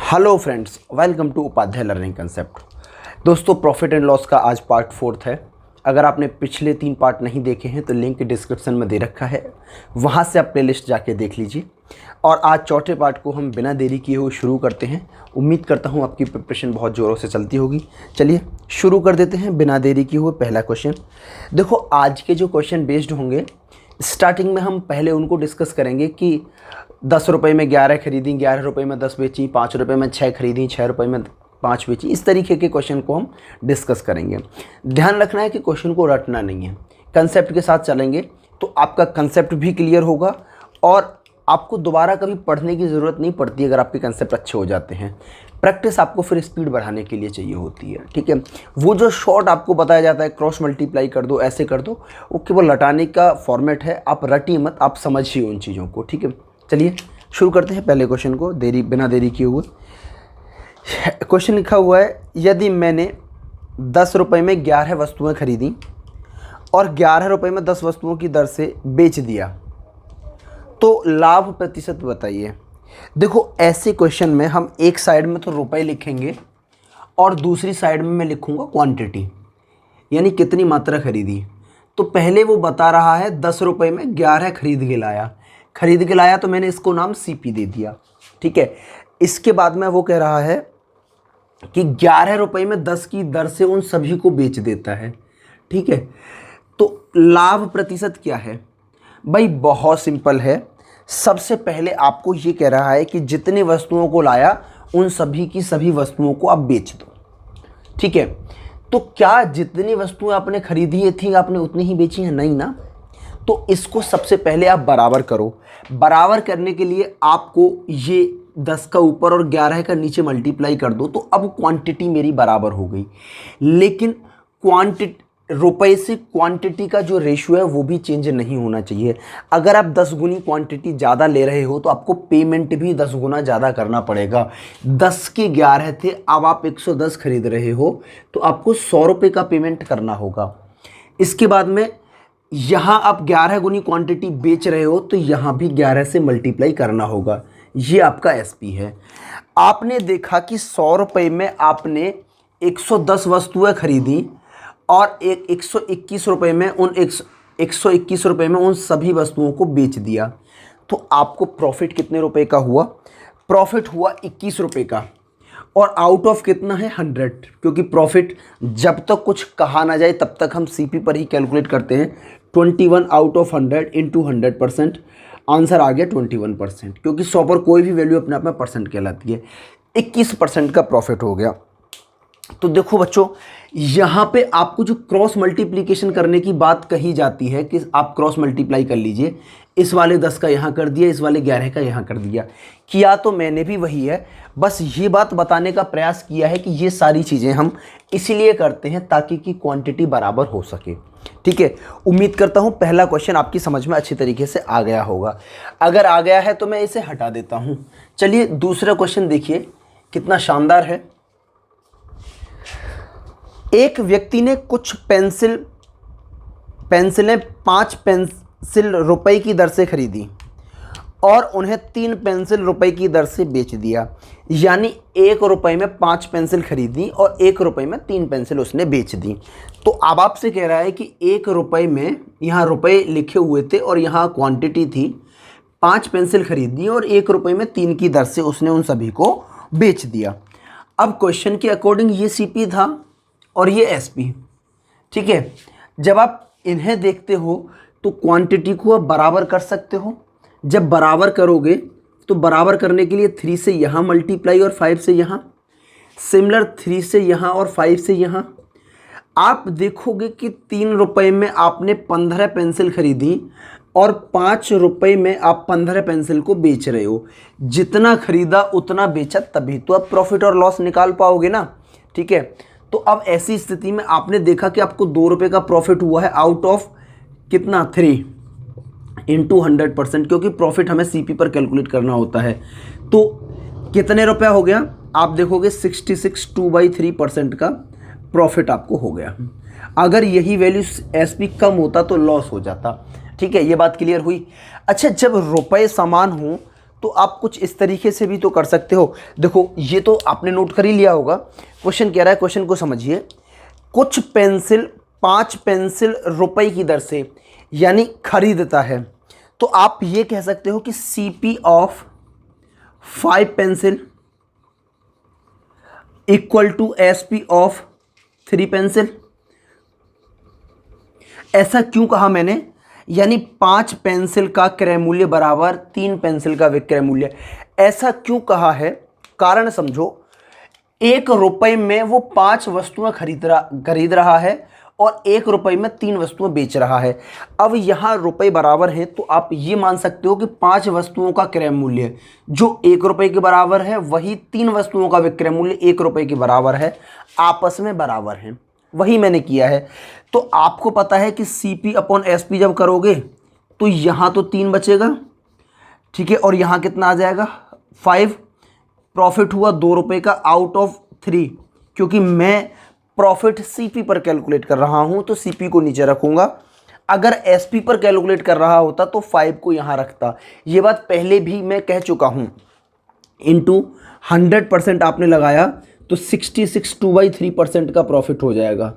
Hello friends, welcome to Upadhyay learning concept. दोस्तों, profit and loss का आज पार्ट 4 है। अगर आपने पिछले 3 पार्ट नहीं देखे हैं तो लिंक डिस्क्रिप्शन में दे रखा है, वहां से आप प्लेलिस्ट जाके देख लीजिए। और आज चौथे पार्ट को हम बिना देरी किए हुए शुरू करते हैं। उम्मीद करता हूं आपकी प्रिपरेशन बहुत ज़ोरों से चलती होगी। चलिए शुरू कर देते हैं बिना देरी किए हुए। पहला क्वेश्चन देखो, आज के जो क्वेश्चन बेस्ड होंगे, स्टार्टिंग में हम पहले उनको डिस्कस करेंगे कि 10 रुपये में 11 खरीदी, 11 रुपये में 10 बेची, 5 रुपये में 6 खरीदी, 6 रुपये में 5 बेची। इस तरीके के क्वेश्चन को हम डिस्कस करेंगे। ध्यान रखना है कि क्वेश्चन को रटना नहीं है, कंसेप्ट के साथ चलेंगे तो आपका कंसेप्ट भी क्लियर होगा और आपको दोबारा कभी पढ़ने की ज़रूरत नहीं पड़ती अगर आपके कंसेप्ट अच्छे हो जाते हैं। प्रैक्टिस आपको फिर स्पीड बढ़ाने के लिए चाहिए होती है, ठीक है। वो जो शॉर्ट आपको बताया जाता है, क्रॉस मल्टीप्लाई कर दो, ऐसे कर दो, वो केवल रटाने का फॉर्मेट है। आप रटिए मत, आप समझिए उन चीज़ों को, ठीक है। चलिए शुरू करते हैं पहले क्वेश्चन को बिना देरी किए हुए। क्वेश्चन लिखा हुआ है, यदि मैंने 10 रुपये में 11 वस्तुएं खरीदी और 11 रुपये में 10 वस्तुओं की दर से बेच दिया तो लाभ प्रतिशत बताइए। देखो, ऐसे क्वेश्चन में हम एक साइड में तो रुपए लिखेंगे और दूसरी साइड में मैं लिखूंगा क्वांटिटी, यानी कितनी मात्रा खरीदी। तो पहले वो बता रहा है 10 रुपये में 11 खरीद के लाया तो मैंने इसको नाम सीपी दे दिया, ठीक है। इसके बाद में वो कह रहा है कि 11 रुपये में 10 की दर से उन सभी को बेच देता है, ठीक है। तो लाभ प्रतिशत क्या है भाई? बहुत सिंपल है। सबसे पहले आपको ये कह रहा है कि जितनी वस्तुओं को लाया उन सभी की सभी वस्तुओं को आप बेच दो, ठीक है। तो क्या जितनी वस्तुएं आपने खरीदी थी आपने उतनी ही बेची हैं? नहीं ना। तो इसको सबसे पहले आप बराबर करो। बराबर करने के लिए आपको ये 10 का ऊपर और 11 का नीचे मल्टीप्लाई कर दो, तो अब क्वांटिटी मेरी बराबर हो गई। लेकिन क्वांटिटी, रुपए से क्वांटिटी का जो रेशियो है वो भी चेंज नहीं होना चाहिए। अगर आप 10 गुनी क्वांटिटी ज़्यादा ले रहे हो तो आपको पेमेंट भी 10 गुना ज़्यादा करना पड़ेगा। 10 के 11 थे, अब आप 110 खरीद रहे हो तो आपको 100 रुपये का पेमेंट करना होगा। इसके बाद में यहाँ आप 11 गुनी क्वांटिटी बेच रहे हो तो यहाँ भी 11 से मल्टीप्लाई करना होगा। ये आपका एसपी है। आपने देखा कि 100 रुपये में आपने 110 वस्तुएं खरीदी और 121 रुपये में 121 रुपये में उन सभी वस्तुओं को बेच दिया, तो आपको प्रॉफिट कितने रुपए का हुआ? प्रॉफिट हुआ 21 रुपये का। और आउट ऑफ कितना है? 100, क्योंकि प्रॉफिट जब तक कुछ कहा ना जाए तब तक हम सीपी पर ही कैलकुलेट करते हैं। 21 आउट ऑफ 100 इंटू 100%, आंसर आ गया 21%, क्योंकि 100 पर कोई भी वैल्यू अपने आप में परसेंट कहलाती है। 21% का प्रॉफिट हो गया। तो देखो बच्चों, यहाँ पे आपको जो क्रॉस मल्टीप्लिकेशन करने की बात कही जाती है कि आप क्रॉस मल्टीप्लाई कर लीजिए, इस वाले 10 का यहाँ कर दिया, इस वाले 11 का यहाँ कर दिया। किया तो मैंने भी वही है, बस ये बात बताने का प्रयास किया है कि ये सारी चीज़ें हम इसीलिए करते हैं ताकि कि क्वांटिटी बराबर हो सके, ठीक है। उम्मीद करता हूँ पहला क्वेश्चन आपकी समझ में अच्छी तरीके से आ गया होगा। अगर आ गया है तो मैं इसे हटा देता हूँ। चलिए दूसरा क्वेश्चन देखिए, कितना शानदार है। एक व्यक्ति ने कुछ पेंसिलें 5 पेंसिल रुपए की दर से खरीदी और उन्हें 3 पेंसिल रुपए की दर से बेच दिया। यानी 1 रुपये में 5 पेंसिल खरीदी और 1 रुपये में 3 पेंसिल उसने बेच दी। तो अब आपसे कह रहा है कि 1 रुपये में, यहाँ रुपए लिखे हुए थे और यहाँ क्वांटिटी थी, 5 पेंसिल खरीदी और 1 रुपये में 3 की दर से उसने उन सभी को बेच दिया। अब क्वेश्चन के अकॉर्डिंग ये सीपी था और ये एसपी, ठीक है। जब आप इन्हें देखते हो तो क्वांटिटी को आप बराबर कर सकते हो। जब बराबर करोगे तो बराबर करने के लिए 3 से यहाँ मल्टीप्लाई और 5 से यहाँ, सिमिलर 3 से यहाँ और 5 से यहाँ। आप देखोगे कि 3 रुपये में आपने 15 पेंसिल खरीदी और 5 रुपये में आप 15 पेंसिल को बेच रहे हो। जितना खरीदा उतना बेचा, तभी तो आप प्रॉफिट और लॉस निकाल पाओगे ना, ठीक है। तो अब ऐसी स्थिति में आपने देखा कि आपको 2 रुपये का प्रॉफिट हुआ है आउट ऑफ कितना? 3 इंटू 100%, क्योंकि प्रॉफिट हमें सीपी पर कैलकुलेट करना होता है। तो कितने रुपया हो गया? आप देखोगे 66 2/3% का प्रॉफिट आपको हो गया। अगर यही वैल्यू एसपी कम होता तो लॉस हो जाता, ठीक है। ये बात क्लियर हुई। अच्छा, जब रुपए समान हो तो आप कुछ इस तरीके से भी तो कर सकते हो। देखो ये तो आपने नोट कर ही लिया होगा। क्वेश्चन कह रहा है, क्वेश्चन को समझिए, कुछ पेंसिल 5 पेंसिल रुपए की दर से यानी खरीदता है, तो आप ये कह सकते हो कि CP of 5 pencil equal to SP of 3 pencil. ऐसा क्यों कहा मैंने? यानी 5 पेंसिल का क्रय मूल्य बराबर 3 पेंसिल का विक्रय मूल्य। ऐसा क्यों कहा है, कारण समझो। 1 रुपए में वो 5 वस्तुएं खरीद रहा है और 1 रुपए में 3 वस्तुएं बेच रहा है। अब यहाँ रुपए बराबर हैं, तो आप ये मान सकते हो कि 5 वस्तुओं का क्रय मूल्य जो 1 रुपए के बराबर है, वही 3 वस्तुओं का विक्रय मूल्य 1 रुपए के बराबर है, आपस में बराबर हैं। वही मैंने किया है। तो आपको पता है कि CP अपॉन SP जब करोगे तो यहाँ तो 3 बचेगा, ठीक है, और यहाँ कितना आ जाएगा 5। प्रॉफिट हुआ 2 रुपए का आउट ऑफ 3, क्योंकि मैं प्रॉफिट CP पर कैलकुलेट कर रहा हूँ तो CP को नीचे रखूँगा। अगर SP पर कैलकुलेट कर रहा होता तो 5 को यहाँ रखता। ये बात पहले भी मैं कह चुका हूँ। इंटू 100% आपने लगाया तो 66 2/3% का प्रॉफिट हो जाएगा।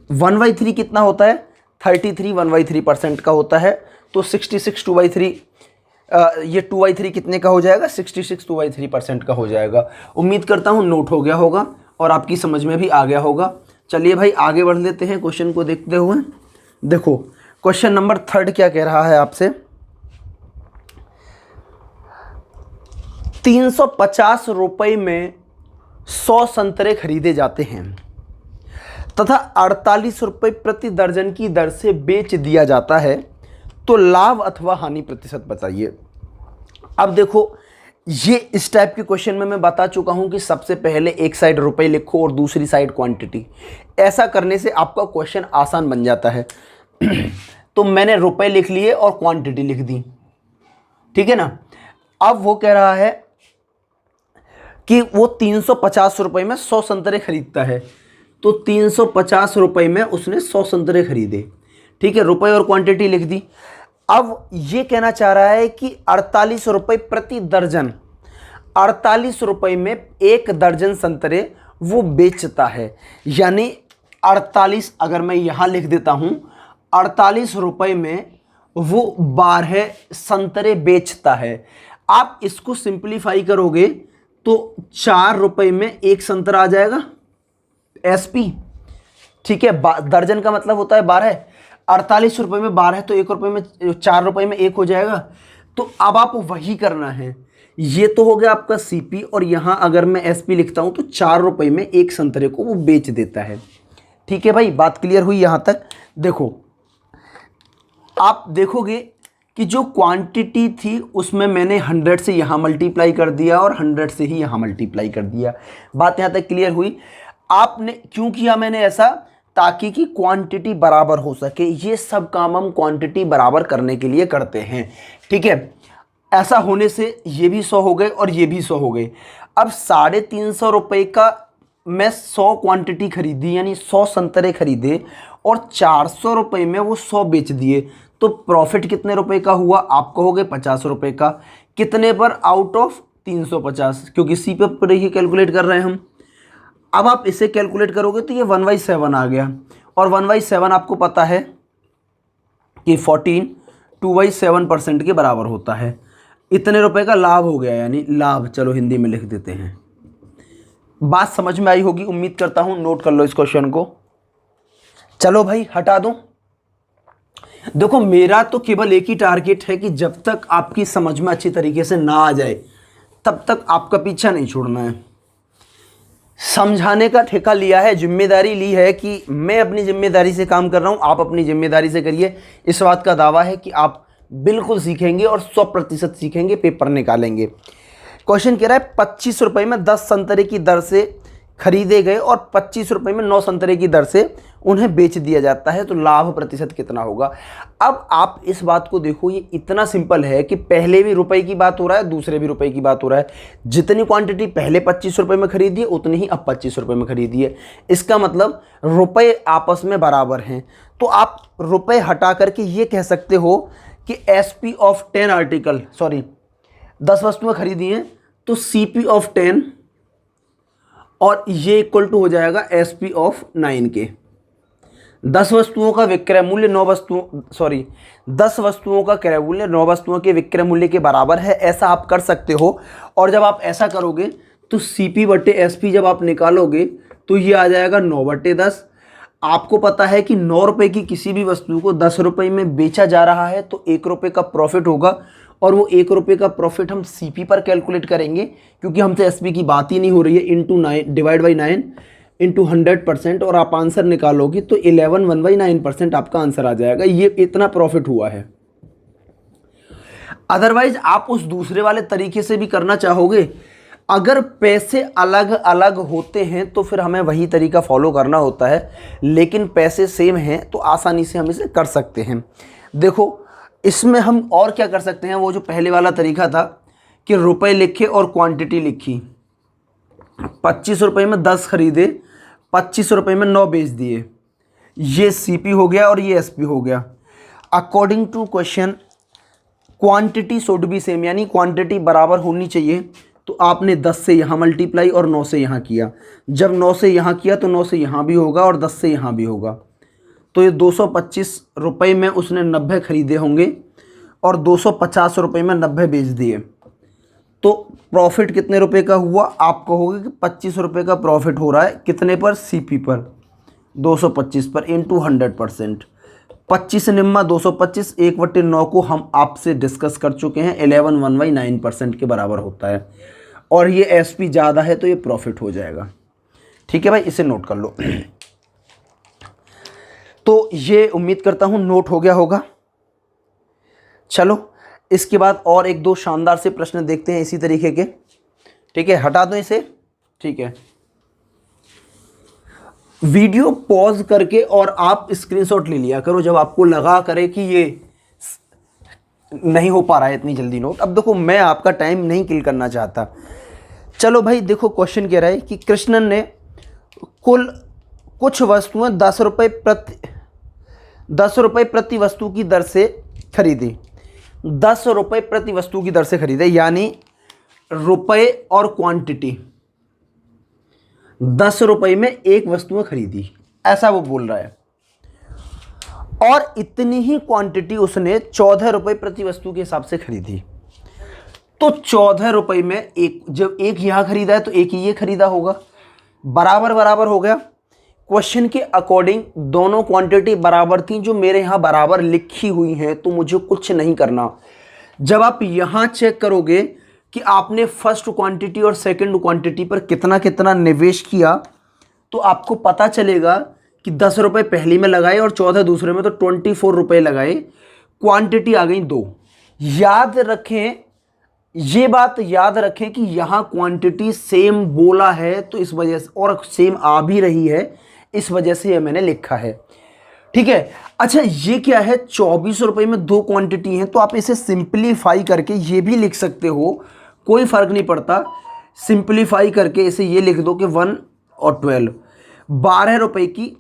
1/3 कितना होता है? 33 1/3% का होता है। तो 66 2/3 ये 2/3 कितने का हो जाएगा? 66 2/3% का हो जाएगा। उम्मीद करता हूँ नोट हो गया होगा और आपकी समझ में भी आ गया होगा। चलिए भाई आगे बढ़ लेते हैं क्वेश्चन को देखते हुए। देखो क्वेश्चन नंबर 3 क्या कह रहा है आपसे, 350 रुपए में 100 संतरे खरीदे जाते हैं तथा 48 रुपए प्रति दर्जन की दर से बेच दिया जाता है, तो लाभ अथवा हानि प्रतिशत बताइए। अब देखो ये इस टाइप के क्वेश्चन में मैं बता चुका हूं कि सबसे पहले एक साइड रुपए लिखो और दूसरी साइड क्वांटिटी। ऐसा करने से आपका क्वेश्चन आसान बन जाता है। तो मैंने रुपए लिख लिए और क्वांटिटी लिख दी, ठीक है ना। अब वो कह रहा है कि वो 350 रुपए में 100 संतरे खरीदता है, तो 350 रुपए में उसने 100 संतरे खरीदे, ठीक है, रुपए और क्वांटिटी लिख दी। अब ये कहना चाह रहा है कि 48 रुपए प्रति दर्जन, 48 रुपए में 1 दर्जन संतरे वो बेचता है। यानी 48 अगर मैं यहाँ लिख देता हूँ, 48 रुपए में वो 12 संतरे बेचता है। आप इसको सिंप्लीफाई करोगे तो 4 रुपए में 1 संतरा आ जाएगा SP, ठीक है। दर्जन का मतलब होता है 12, 48 रुपए में 12 तो 1 रुपए में 4 रुपए में 1 हो जाएगा। तो अब आप वही करना है। ये तो हो गया आपका CP, और यहां अगर मैं SP लिखता हूं तो 4 रुपए में 1 संतरे को वो बेच देता है, ठीक है भाई। बात क्लियर हुई यहां तक। देखो आप देखोगे कि जो क्वांटिटी थी उसमें मैंने 100 से यहाँ मल्टीप्लाई कर दिया और 100 से ही यहाँ मल्टीप्लाई कर दिया। बात यहाँ तक क्लियर हुई। आपने क्यों किया मैंने ऐसा? ताकि कि क्वांटिटी बराबर हो सके। ये सब काम हम क्वांटिटी बराबर करने के लिए करते हैं, ठीक है। ऐसा होने से ये भी 100 हो गए और ये भी 100 हो गए। अब 350 रुपये का मैं 100 क्वांटिटी खरीदी, यानी 100 संतरे खरीदे और 400 रुपये में वो 100 बेच दिए, तो प्रॉफिट कितने रुपए का हुआ? आप कहोगे 50 रुपये का। कितने पर? आउट ऑफ 350, क्योंकि C पर ही कैलकुलेट कर रहे हैं हम। अब आप इसे कैलकुलेट करोगे तो ये 1/7 आ गया, और 1/7 आपको पता है कि 14 2/7% के बराबर होता है। इतने रुपए का लाभ हो गया, यानी लाभ। चलो हिंदी में लिख देते हैं। बात समझ में आई होगी, उम्मीद करता हूं। नोट कर लो इस क्वेश्चन को। चलो भाई हटा दो। देखो मेरा तो केवल एक ही टारगेट है कि जब तक आपकी समझ में अच्छी तरीके से ना आ जाए तब तक आपका पीछा नहीं छोड़ना है। समझाने का ठेका लिया है, जिम्मेदारी ली है कि मैं अपनी जिम्मेदारी से काम कर रहा हूं, आप अपनी जिम्मेदारी से करिए। इस बात का दावा है कि आप बिल्कुल सीखेंगे और 100% सीखेंगे, पेपर निकालेंगे। क्वेश्चन कह रहा है 25 रुपये में 10 संतरे की दर से खरीदे गए और 25 रुपये में 9 संतरे की दर से उन्हें बेच दिया जाता है, तो लाभ प्रतिशत कितना होगा? अब आप इस बात को देखो, ये इतना सिंपल है कि पहले भी रुपए की बात हो रहा है, दूसरे भी रुपए की बात हो रहा है। जितनी क्वांटिटी पहले 25 रुपये में खरीदी है उतनी ही अब 25 रुपये में खरीदी है। इसका मतलब रुपए आपस में बराबर हैं। तो आप रुपए हटा करके ये कह सकते हो कि SP ऑफ 10 आर्टिकल, सॉरी 10 वस्तुएं खरीदी हैं तो CP ऑफ 10 और ये इक्वल टू हो जाएगा SP ऑफ 9 के। 10 वस्तुओं का विक्रय मूल्य 10 वस्तुओं का क्रय मूल्य 9 वस्तुओं के विक्रय मूल्य के बराबर है, ऐसा आप कर सकते हो। और जब आप ऐसा करोगे तो CP बटे SP जब आप निकालोगे तो ये आ जाएगा 9 बटे 10। आपको पता है कि 9 रुपये की किसी भी वस्तु को 10 रुपये में बेचा जा रहा है तो 1 रुपये का प्रॉफिट होगा, और वो 1 रुपये का प्रॉफिट हम CP पर कैलकुलेट करेंगे, क्योंकि हमसे SP की बात ही नहीं हो रही है। इंटू 9 डिवाइड बाई 9 इंटू 100%, और आप आंसर निकालोगे तो 11/9% आपका आंसर आ जाएगा। ये इतना प्रॉफिट हुआ है। अदरवाइज आप उस दूसरे वाले तरीके से भी करना चाहोगे, अगर पैसे अलग अलग होते हैं तो फिर हमें वही तरीका फॉलो करना होता है, लेकिन पैसे सेम हैं तो आसानी से हम इसे कर सकते हैं। देखो इसमें हम और क्या कर सकते हैं, वो जो पहले वाला तरीका था कि रुपए लिखे और क्वांटिटी लिखी। 25 रुपये में 10 खरीदे, 25 रुपये में 9 बेच दिए, ये CP हो गया और ये SP हो गया। According to question quantity should be same, यानी क्वांटिटी बराबर होनी चाहिए। तो आपने 10 से यहाँ मल्टीप्लाई और 9 से यहाँ किया। जब 9 से यहाँ किया तो 9 से यहाँ भी होगा और 10 से यहाँ भी होगा। तो ये 225 रुपये में उसने 90 खरीदे होंगे और 250 रुपये में 90 बेच दिए। तो प्रॉफिट कितने रुपए का हुआ? आप कहोगे कि 25 रुपये का प्रॉफिट हो रहा है। कितने पर? CP पर, 225 पर, इंटू 100%। 25 निम्मा 225, 1/9 को हम आपसे डिस्कस कर चुके हैं, 11/9% के बराबर होता है। और ये SP ज़्यादा है तो ये प्रॉफिट हो जाएगा। ठीक है भाई, इसे नोट कर लो। तो ये उम्मीद करता हूँ नोट हो गया होगा। चलो इसके बाद और एक दो शानदार से प्रश्न देखते हैं इसी तरीके के। ठीक है, हटा दो इसे। ठीक है, वीडियो पॉज करके और आप स्क्रीनशॉट ले लिया करो जब आपको लगा करे कि ये नहीं हो पा रहा है इतनी जल्दी नोट। अब देखो मैं आपका टाइम नहीं किल करना चाहता। चलो भाई देखो, क्वेश्चन कह रहा है कि कृष्णन ने कुछ वस्तुएं 10 रुपये प्रति वस्तु की दर से खरीदी। 10 रुपये प्रति वस्तु की दर से खरीदे, यानी रुपए और क्वांटिटी। 10 रुपये में एक वस्तुएं खरीदी, ऐसा वो बोल रहा है। और इतनी ही क्वांटिटी उसने 14 रुपये प्रति वस्तु के हिसाब से खरीदी। तो 14 रुपये में एक, जब एक यहां खरीदा है तो एक ही ये खरीदा होगा। बराबर बराबर हो गया। क्वेश्चन के अकॉर्डिंग दोनों क्वांटिटी बराबर थी, जो मेरे यहां बराबर लिखी हुई हैं, तो मुझे कुछ नहीं करना। जब आप यहां चेक करोगे कि आपने फर्स्ट क्वांटिटी और सेकंड क्वांटिटी पर कितना कितना निवेश किया, तो आपको पता चलेगा कि 10 रुपये पहली में लगाए और 14 दूसरे में, तो 24 रुपये लगाए। क्वांटिटी आ गई 2। याद रखें, ये बात याद रखें कि यहाँ क्वांटिटी सेम बोला है तो इस वजह से, और सेम आ भी रही है, इस वजह से ये मैंने लिखा है। ठीक है, अच्छा ये क्या है? 24 रुपये में 2 क्वांटिटी हैं, तो आप इसे सिंप्लीफाई करके ये भी लिख सकते हो, कोई फर्क नहीं पड़ता। सिंप्लीफाई करके इसे ये लिख दो कि 1 और 12 रुपये की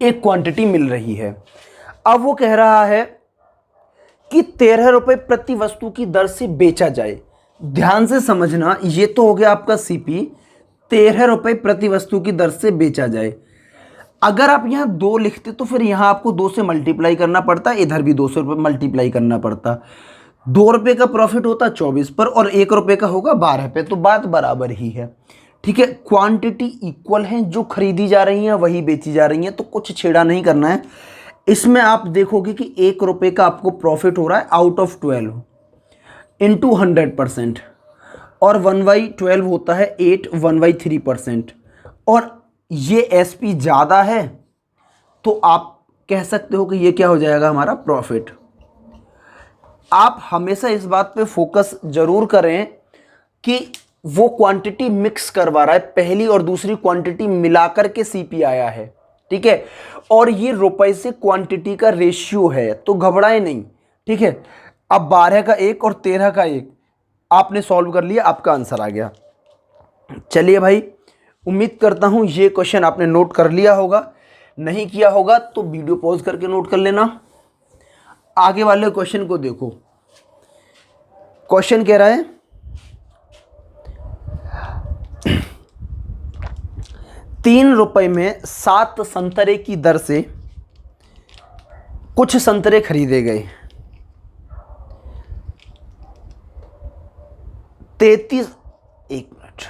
एक क्वांटिटी मिल रही है। अब वो कह रहा है कि 13 रुपये प्रति वस्तु की दर से बेचा जाए। ध्यान से समझना, ये तो हो गया आपका CP। 13 रुपये प्रति वस्तु की दर से बेचा जाए। अगर आप यहाँ 2 लिखते तो फिर यहाँ आपको 2 से मल्टीप्लाई करना पड़ता, इधर भी 200 रुपये मल्टीप्लाई करना पड़ता। 2 रुपये का प्रॉफिट होता 24 पर और 1 रुपये का होगा 12 पे, तो बात बराबर ही है। ठीक है, क्वांटिटी इक्वल है, जो खरीदी जा रही है वही बेची जा रही है, तो कुछ छेड़ा नहीं करना है। इसमें आप देखोगे कि 1 रुपये का आपको प्रॉफिट हो रहा है आउट ऑफ 12 इंटू 100%, और 1/12 होता है 8, 1/3%। और ये SP ज़्यादा है, तो आप कह सकते हो कि ये क्या हो जाएगा हमारा प्रॉफिट। आप हमेशा इस बात पे फोकस जरूर करें कि वो क्वांटिटी मिक्स करवा रहा है, पहली और दूसरी क्वांटिटी मिलाकर के CP आया है। ठीक है, और ये रुपए से क्वांटिटी का रेशियो है, तो घबराए नहीं। ठीक है, अब 12 का 1 और 13 का 1 आपने सॉल्व कर लिया, आपका आंसर आ गया। चलिए भाई, उम्मीद करता हूं ये क्वेश्चन आपने नोट कर लिया होगा। नहीं किया होगा तो वीडियो पॉज करके नोट कर लेना। आगे वाले क्वेश्चन को देखो। क्वेश्चन कह रहा है 3 रुपए में 7 संतरे की दर से कुछ संतरे खरीदे गए। 33, एक मिनट,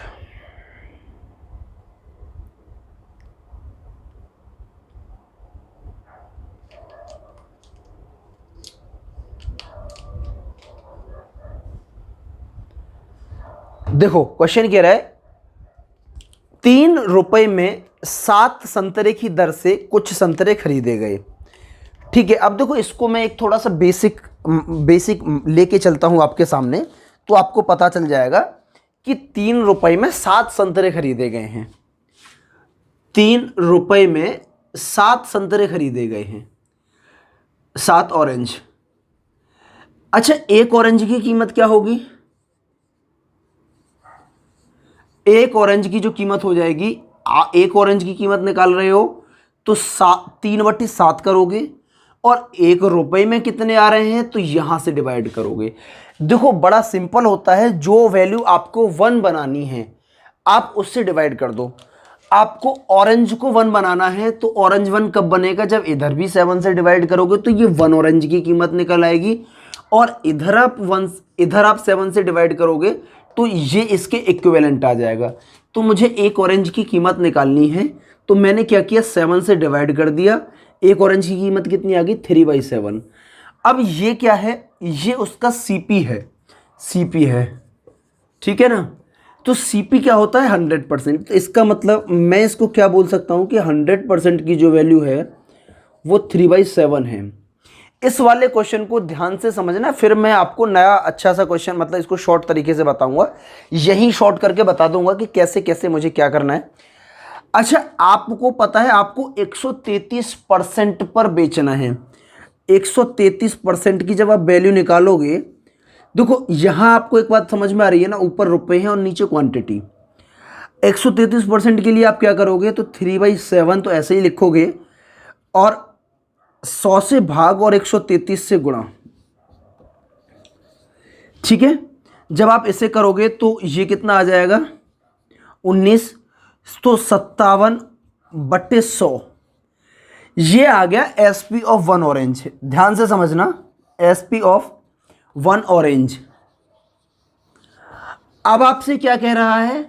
देखो क्वेश्चन कह रहा है 3 रुपए में 7 संतरे की दर से कुछ संतरे खरीदे गए। ठीक है, अब देखो इसको मैं एक थोड़ा सा बेसिक लेके चलता हूं आपके सामने, तो आपको पता चल जाएगा कि 3 रुपए में 7 संतरे खरीदे गए हैं। 3 रुपए में 7 संतरे खरीदे गए हैं, 7 ऑरेंज। अच्छा, एक ऑरेंज की कीमत क्या होगी? एक ऑरेंज की जो कीमत हो जाएगी, एक ऑरेंज की कीमत निकाल रहे हो तो 3/7 करोगे, और 1 रुपए में कितने आ रहे हैं तो यहां से डिवाइड करोगे। देखो बड़ा सिंपल होता है, जो वैल्यू आपको 1 बनानी है आप उससे डिवाइड कर दो। आपको ऑरेंज को 1 बनाना है तो ऑरेंज 1 कब बनेगा? जब इधर भी 7 से डिवाइड करोगे तो ये 1 ऑरेंज की कीमत निकल आएगी, और इधर आप 7 से डिवाइड करोगे तो ये इसके इक्विवेलेंट आ जाएगा। तो मुझे एक ऑरेंज की कीमत निकालनी है, तो मैंने क्या किया, 7 से डिवाइड कर दिया। एक ऑरेंज की कीमत कितनी आ गई? 3/7। अब ये क्या है? ये उसका सीपी है, ठीक है ना। तो सीपी क्या होता है? 100%। तो इसका मतलब मैं इसको क्या बोल सकता हूं कि 100% की जो वैल्यू है वो 3/7 है। इस वाले क्वेश्चन को ध्यान से समझना, फिर मैं आपको नया अच्छा सा क्वेश्चन, मतलब इसको शॉर्ट तरीके से बताऊंगा, यही शॉर्ट करके बता दूंगा कि कैसे कैसे मुझे क्या करना है। अच्छा, आपको पता है आपको 133% पर बेचना है। 133% की जब आप वैल्यू निकालोगे, देखो यहां आपको एक बात समझ में आ रही है ना, ऊपर रुपए हैं और नीचे क्वांटिटी। 133% के लिए आप क्या करोगे, तो 3/7 तो ऐसे ही लिखोगे, और 100 से भाग और 133 से गुणा। ठीक है, जब आप इसे करोगे तो ये कितना आ जाएगा? 19, तो 57/100। ये आ गया एसपी ऑफ 1 ऑरेंज। ध्यान से समझना, एसपी ऑफ 1 ऑरेंज। अब आपसे क्या कह रहा है?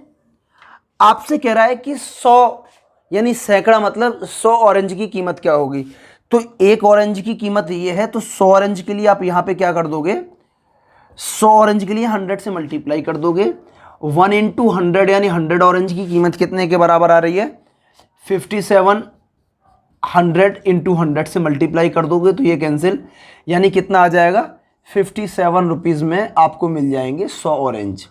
आपसे कह रहा है कि 100 यानी सैकड़ा, मतलब 100 ऑरेंज की कीमत क्या होगी। तो एक ऑरेंज की कीमत ये है, तो 100 ऑरेंज के लिए आप यहां पे क्या कर दोगे, 100 ऑरेंज के लिए 100 से मल्टीप्लाई कर दोगे। 1 × 100 यानी 100 ऑरेंज की कीमत कितने के बराबर आ रही है? 57। 100 × 100 से मल्टीप्लाई कर दोगे तो ये कैंसिल, यानी कितना आ जाएगा? 57 रुपीज में आपको मिल जाएंगे 100 ऑरेंज।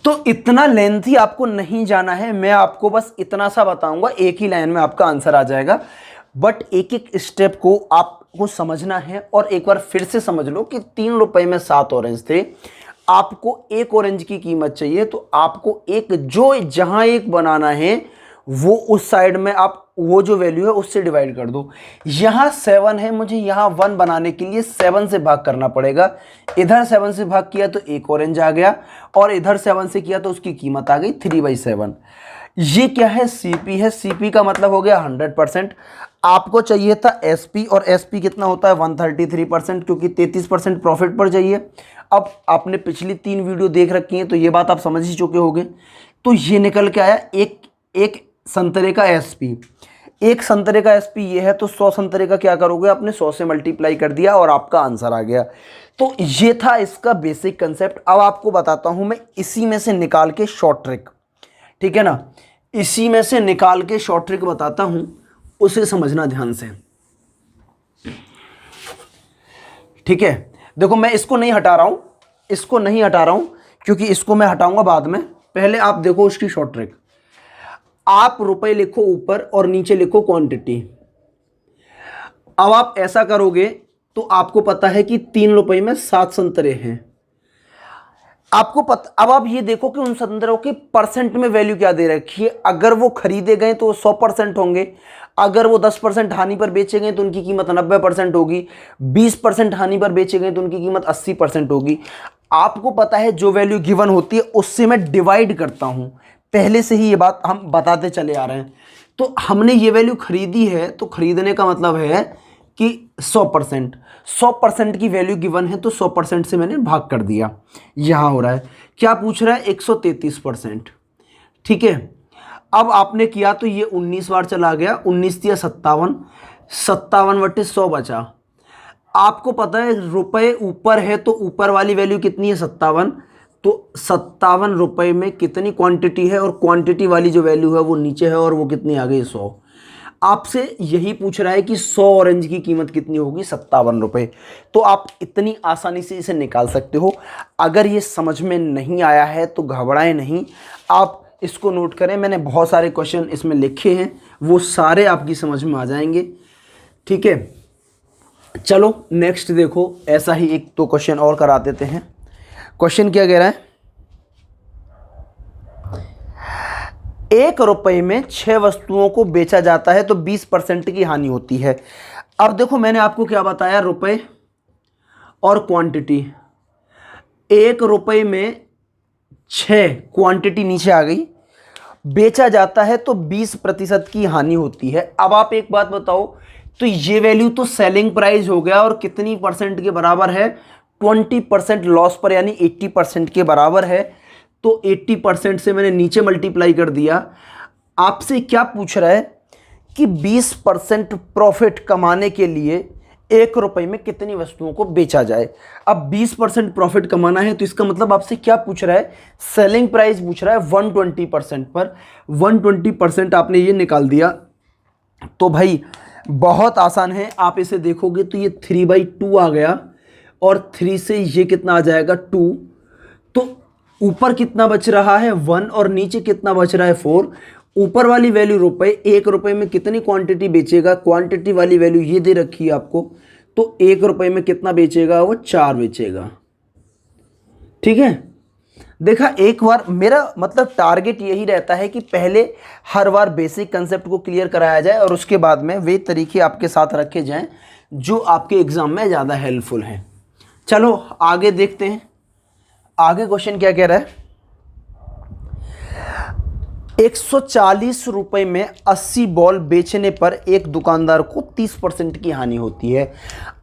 तो इतना लेंथी आपको नहीं जाना है, मैं आपको बस इतना सा बताऊंगा, एक ही लाइन में आपका आंसर आ जाएगा। बट एक एक स्टेप को आपको समझना है, और एक बार फिर से समझ लो कि 3 रुपए में 7 ऑरेंज थे, आपको एक ऑरेंज की कीमत चाहिए, तो आपको एक जो जहां एक बनाना है वो उस साइड में आप वो जो वैल्यू है उससे डिवाइड कर दो। यहां 7 है, मुझे यहां 1 बनाने के लिए 7 से भाग करना पड़ेगा। इधर 7 से भाग किया तो एक ऑरेंज आ गया, और इधर 7 से किया तो उसकी कीमत आ गई 3/7। ये क्या है? सीपी है। सीपी का मतलब हो गया 100%। आपको चाहिए था एसपी, और एसपी कितना होता है? 133%, क्योंकि 33% प्रॉफिट पर चाहिए। अब आपने पिछली 3 वीडियो देख रखी हैं तो ये बात आप समझ ही चुके होंगे। तो ये निकल के आया एक संतरे का एसपी। एक संतरे का एसपी ये है, तो 100 संतरे का क्या करोगे? आपने 100 से मल्टीप्लाई कर दिया और आपका आंसर आ गया। तो ये था इसका बेसिक कंसेप्ट। अब आपको बताता हूं मैं इसी में से निकाल के शॉर्ट ट्रिक, ठीक है ना, इसी में से निकाल के शॉर्ट ट्रिक बताता हूं, उसे समझना ध्यान से, ठीक है। देखो मैं इसको नहीं हटा रहा हूं, क्योंकि इसको मैं हटाऊंगा बाद में। पहले आप देखो उसकी शॉर्ट ट्रिक। आप रुपए लिखो ऊपर और नीचे लिखो क्वांटिटी। अब आप ऐसा करोगे तो आपको पता है कि 3 रुपए में 7 संतरे हैं। आपको पता, अब आप ये देखो कि उन संदर्भों की परसेंट में वैल्यू क्या दे रखी है। अगर वो खरीदे गए तो 100% होंगे, अगर वो 10% हानि पर बेचे गए तो उनकी कीमत 90% होगी, 20% हानि पर बेचे गए तो उनकी कीमत 80% होगी। आपको पता है जो वैल्यू गिवन होती है उससे मैं डिवाइड करता हूं, पहले से ही ये बात हम बताते चले आ रहे हैं। तो हमने ये वैल्यू खरीदी है तो खरीदने का मतलब है कि 100% की वैल्यू गिवन है तो 100% से मैंने भाग कर दिया। यहां हो रहा है क्या पूछ रहा है, 133%। ठीक है, अब आपने किया तो ये 19 बार चला गया, 19 दिया 57, 57/100 बचा। आपको पता है रुपए ऊपर है तो ऊपर वाली वैल्यू कितनी है, 57, तो 57 रुपए में कितनी क्वांटिटी है, और क्वांटिटी वाली जो वैल्यू है वो नीचे है और वो कितनी आ गई, 100। आपसे यही पूछ रहा है कि 100 ऑरेंज की कीमत कितनी होगी, 57 रुपए। तो आप इतनी आसानी से इसे निकाल सकते हो। अगर ये समझ में नहीं आया है तो घबराएं नहीं, आप इसको नोट करें, मैंने बहुत सारे क्वेश्चन इसमें लिखे हैं, वो सारे आपकी समझ में आ जाएंगे। ठीक है, चलो नेक्स्ट देखो, ऐसा ही एक तो क्वेश्चन और करा देते हैं। क्वेश्चन क्या कह रहा है, 1 रुपए में 6 वस्तुओं को बेचा जाता है तो 20% की हानि होती है। अब देखो मैंने आपको क्या बताया, रुपए और क्वांटिटी। 1 रुपए में 6 क्वांटिटी नीचे आ गई, बेचा जाता है तो 20% की हानि होती है। अब आप एक बात बताओ, तो ये वैल्यू तो सेलिंग प्राइस हो गया और कितनी परसेंट के बराबर है, 20% लॉस पर, यानी 80% के बराबर है। तो 80% से मैंने नीचे मल्टीप्लाई कर दिया। आपसे क्या पूछ रहा है कि 20% प्रॉफिट कमाने के लिए 1 रुपए में कितनी वस्तुओं को बेचा जाए। अब 20% प्रॉफिट कमाना है तो इसका मतलब आपसे क्या पूछ रहा है, सेलिंग प्राइस पूछ रहा है 120% पर। 120% आपने ये निकाल दिया तो भाई बहुत आसान है। आप इसे देखोगे तो ये 3/2 आ गया और 3 से ये कितना आ जाएगा, 2। तो ऊपर कितना बच रहा है, 1, और नीचे कितना बच रहा है, 4। ऊपर वाली वैल्यू रुपए, 1 रुपए में कितनी क्वांटिटी बेचेगा, क्वांटिटी वाली वैल्यू ये दे रखी है आपको, तो 1 रुपए में कितना बेचेगा, वो 4 बेचेगा। ठीक है, देखा, एक बार मेरा मतलब टारगेट यही रहता है कि पहले हर बार बेसिक कंसेप्ट को क्लियर कराया जाए और उसके बाद में वे तरीके आपके साथ रखे जाएं जो आपके एग्जाम में ज़्यादा हेल्पफुल हैं। चलो आगे देखते हैं, आगे क्वेश्चन क्या कह रहा है, 140 रुपए में 80 बॉल बेचने पर एक दुकानदार को 30% की हानि होती है।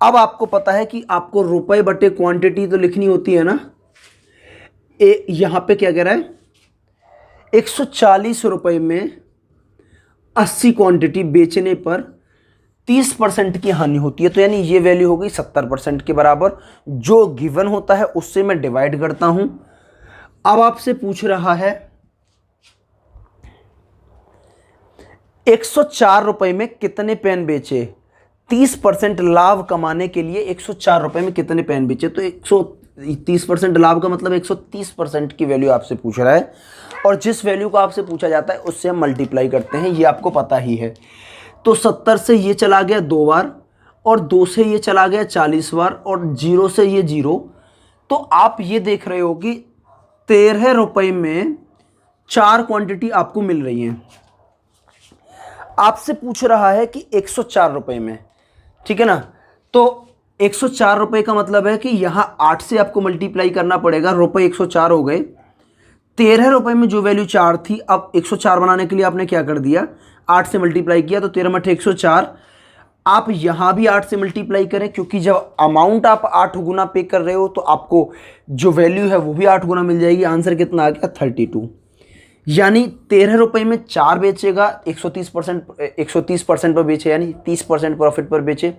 अब आपको पता है कि आपको रुपए बटे क्वांटिटी तो लिखनी होती है ना। यहां पे क्या कह रहा है, 140 रुपए में 80 क्वांटिटी बेचने पर 30% की हानि होती है, तो यानी ये वैल्यू हो गई 70% के बराबर। जो गिवन होता है उससे मैं डिवाइड करता हूं। अब आपसे पूछ रहा है 104 रुपए में कितने पेन बेचे, 30% लाभ कमाने के लिए 104 रुपए में कितने पेन बेचे। तो 130% लाभ का मतलब 130% की वैल्यू आपसे पूछ रहा है, और जिस वैल्यू को आपसे पूछा जाता है उससे हम मल्टीप्लाई करते हैं, ये आपको पता ही है। तो 70 से ये चला गया 2 बार, और 2 से ये चला गया 40 बार, और 0 से ये 0। तो आप ये देख रहे हो कि 13 रुपए में 4 क्वांटिटी आपको मिल रही है। आपसे पूछ रहा है कि 104 रुपए में, ठीक है ना। तो 104 रुपए का मतलब है कि यहां 8 से आपको मल्टीप्लाई करना पड़ेगा, रुपए 104 हो गए। 13 रुपए में जो वैल्यू 4 थी, अब 104 बनाने के लिए आपने क्या कर दिया, 8 से मल्टीप्लाई किया, तो 13 मठे 104। आप यहां भी 8 से मल्टीप्लाई करें, क्योंकि जब अमाउंट आप 8 गुना पे कर रहे हो तो आपको जो वैल्यू है वो भी 8 गुना मिल जाएगी। आंसर कितना आ गया, 32। यानी 13 रुपए में 4 बेचेगा, 130% पर बेचे, यानी 30% प्रॉफिट पर बेचे,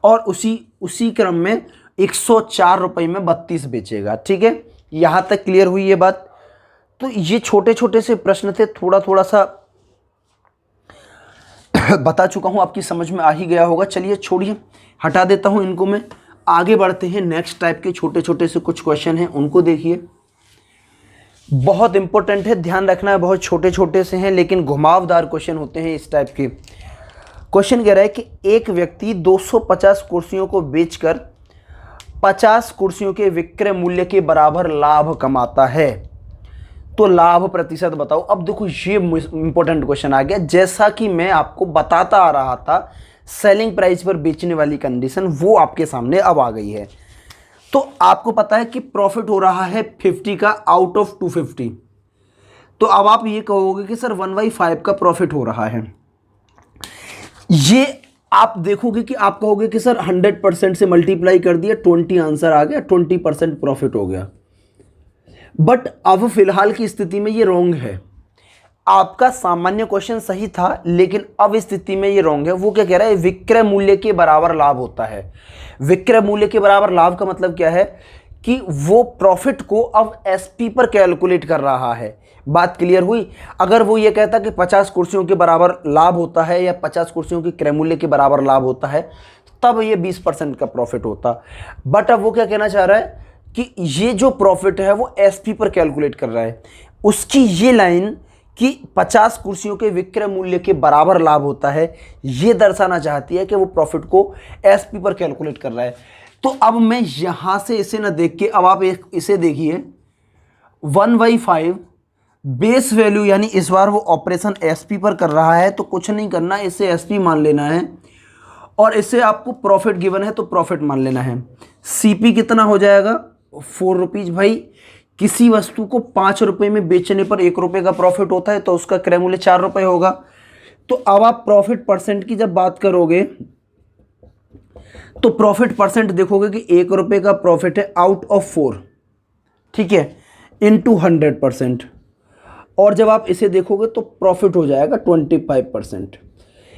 और उसी क्रम में 104 रुपए में 32 बेचेगा। ठीक है, यहां तक क्लियर हुई ये बात। तो ये छोटे छोटे से प्रश्न थे, थोड़ा थोड़ा सा बता चुका हूं, आपकी समझ में आ ही गया होगा। चलिए छोड़िए, हटा देता हूं इनको मैं, आगे बढ़ते हैं। नेक्स्ट टाइप के छोटे छोटे से कुछ क्वेश्चन हैं, उनको देखिए, बहुत इंपॉर्टेंट है, ध्यान रखना है। बहुत छोटे छोटे से हैं लेकिन घुमावदार क्वेश्चन होते हैं इस टाइप के। क्वेश्चन कह रहा है कि एक व्यक्ति 250 कुर्सियों को बेचकर 50 कुर्सियों के विक्रय मूल्य के बराबर लाभ कमाता है तो लाभ प्रतिशत बताओ। अब देखो ये इंपॉर्टेंट क्वेश्चन आ गया। जैसा कि मैं आपको बताता आ रहा था सेलिंग प्राइस पर बेचने वाली कंडीशन, वो आपके सामने अब आ गई है। तो आपको पता है कि प्रॉफिट हो रहा है 50 का आउट ऑफ 250। तो अब आप ये कहोगे कि सर 1/5 का प्रॉफिट हो रहा है। ये आप देखोगे कि आप कहोगे कि सर 100% से मल्टीप्लाई कर दिया, 20 आंसर आ गया, 20% प्रॉफिट हो गया। बट अब फिलहाल की स्थिति में ये रॉन्ग है। आपका सामान्य क्वेश्चन सही था, लेकिन अब स्थिति में ये रॉन्ग है। वो क्या कह रहा है, विक्रय मूल्य के बराबर लाभ होता है। विक्रय मूल्य के बराबर लाभ का मतलब क्या है कि वो प्रॉफिट को अब एसपी पर कैलकुलेट कर रहा है। बात क्लियर हुई। अगर वो ये कहता कि 50 कुर्सियों के बराबर लाभ होता है या 50 कुर्सियों के क्रय मूल्य के बराबर लाभ होता है, तब ये 20% का प्रॉफिट होता। बट अब वो क्या कहना चाह रहा है कि ये जो प्रॉफिट है वो एसपी पर कैलकुलेट कर रहा है। उसकी ये लाइन कि 50 कुर्सियों के विक्रय मूल्य के बराबर लाभ होता है, ये दर्शाना चाहती है कि वो प्रॉफिट को एसपी पर कैलकुलेट कर रहा है। तो अब मैं यहां से इसे ना देख के, अब आप इसे देखिए, 1/5 बेस वैल्यू, यानी इस बार वो ऑपरेशन एसपी पर कर रहा है, तो कुछ नहीं करना, इसे एसपी मान लेना है। और इससे आपको प्रॉफिट गिवन है तो प्रॉफिट मान लेना है। सीपी कितना हो जाएगा, 4 रुपीज। भाई किसी वस्तु को 5 रुपए में बेचने पर 1 रुपए का प्रॉफिट होता है, तो उसका क्रय मूल्य 4 रुपए होगा। तो अब आप प्रॉफिट परसेंट की जब बात करोगे तो प्रॉफिट परसेंट देखोगे कि 1 रुपए का प्रॉफिट है आउट ऑफ 4, ठीक है, इनटू 100%। और जब आप इसे देखोगे तो प्रॉफिट हो जाएगा 25%।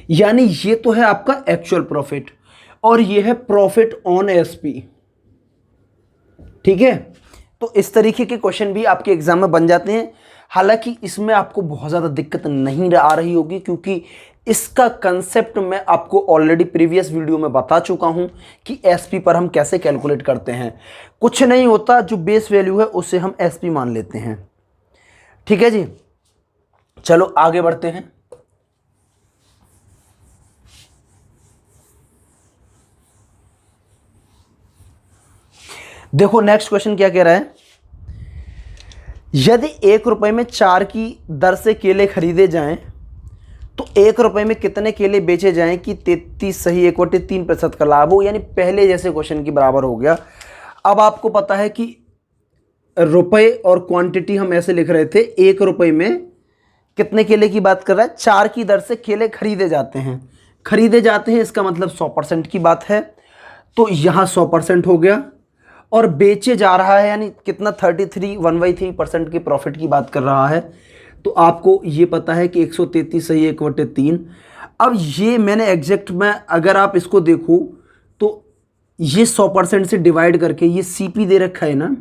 यानी ये तो है आपका एक्चुअल प्रॉफिट और ये है प्रॉफिट ऑन एसपी, ठीक है। तो इस तरीके के क्वेश्चन भी आपके एग्जाम में बन जाते हैं। हालांकि इसमें आपको बहुत ज़्यादा दिक्कत नहीं आ रही होगी, क्योंकि इसका कंसेप्ट मैं आपको ऑलरेडी प्रीवियस वीडियो में बता चुका हूं कि एसपी पर हम कैसे कैलकुलेट करते हैं। कुछ नहीं होता, जो बेस वैल्यू है उसे हम एसपी मान लेते हैं, ठीक है जी। चलो आगे बढ़ते हैं। देखो नेक्स्ट क्वेश्चन क्या कह रहा है, यदि 1 रुपए में 4 की दर से केले खरीदे जाएं तो 1 रुपए में कितने केले बेचे जाएं कि 33 सही 1/3% का लाभ हो। यानी पहले जैसे क्वेश्चन की बराबर हो गया। अब आपको पता है कि रुपए और क्वांटिटी हम ऐसे लिख रहे थे, 1 रुपए में कितने केले की बात कर रहा है, 4 की दर से केले खरीदे जाते हैं। खरीदे जाते हैं इसका मतलब 100% की बात है, तो यहाँ 100% हो गया। और बेचे जा रहा है यानी कितना, 33 1/3% के प्रॉफिट की बात कर रहा है। तो आपको ये पता है कि 133 सही 1/3। अब ये मैंने एग्जैक्ट में, अगर आप इसको देखो तो ये 100% से डिवाइड करके ये सीपी दे रखा है ना,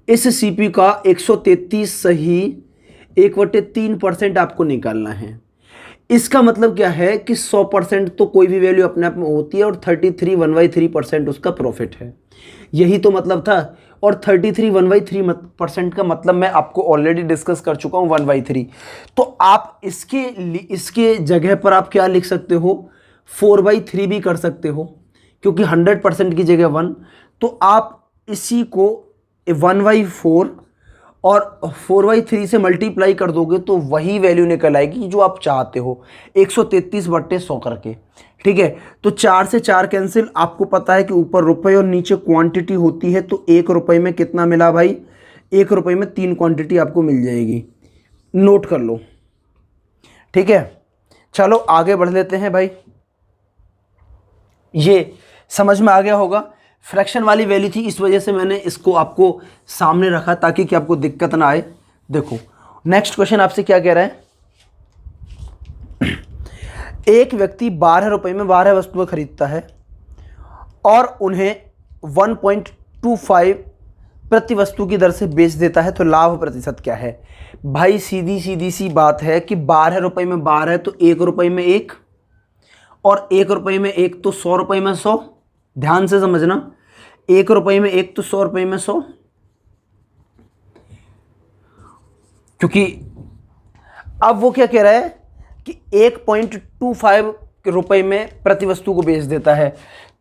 इस सीपी का 133 सही 1/3% आपको निकालना है। इसका मतलब क्या है कि 100% तो कोई भी वैल्यू अपने आप में होती है और 33 1/3% उसका प्रॉफिट है, यही तो मतलब था। और 33 1/3% का मतलब मैं आपको ऑलरेडी डिस्कस कर चुका हूँ, 1/3। तो आप इसके जगह पर आप क्या लिख सकते हो, 4/3 भी कर सकते हो, क्योंकि 100% की जगह 1। तो आप इसी को 1/4 और 4/3 से मल्टीप्लाई कर दोगे तो वही वैल्यू निकल आएगी जो आप चाहते हो, 133/100 करके, ठीक है। तो 4 से 4 कैंसिल। आपको पता है कि ऊपर रुपए और नीचे क्वांटिटी होती है, तो 1 रुपए में कितना मिला भाई, 1 रुपए में 3 क्वांटिटी आपको मिल जाएगी, नोट कर लो, ठीक है। चलो आगे बढ़ लेते हैं भाई। ये समझ में आ गया होगा, फ्रैक्शन वाली वैल्यू थी, इस वजह से मैंने इसको आपको सामने रखा ताकि कि आपको दिक्कत ना आए। देखो नेक्स्ट क्वेश्चन आपसे क्या कह रहा है, एक व्यक्ति 12 रुपए में 12 वस्तुएं खरीदता है और उन्हें 1.25 प्रति वस्तु की दर से बेच देता है, तो लाभ प्रतिशत क्या है। भाई सीधी सी बात है कि 12 रुपए में 12 तो 1 रुपए में 1 और 1 रुपए में 1 तो 100 रुपए में 100। ध्यान से समझना, 1 रुपए में 1 तो 100 रुपए में 100, क्योंकि अब वो क्या कह रहा है कि 1.25 रुपए में प्रति वस्तु को बेच देता है।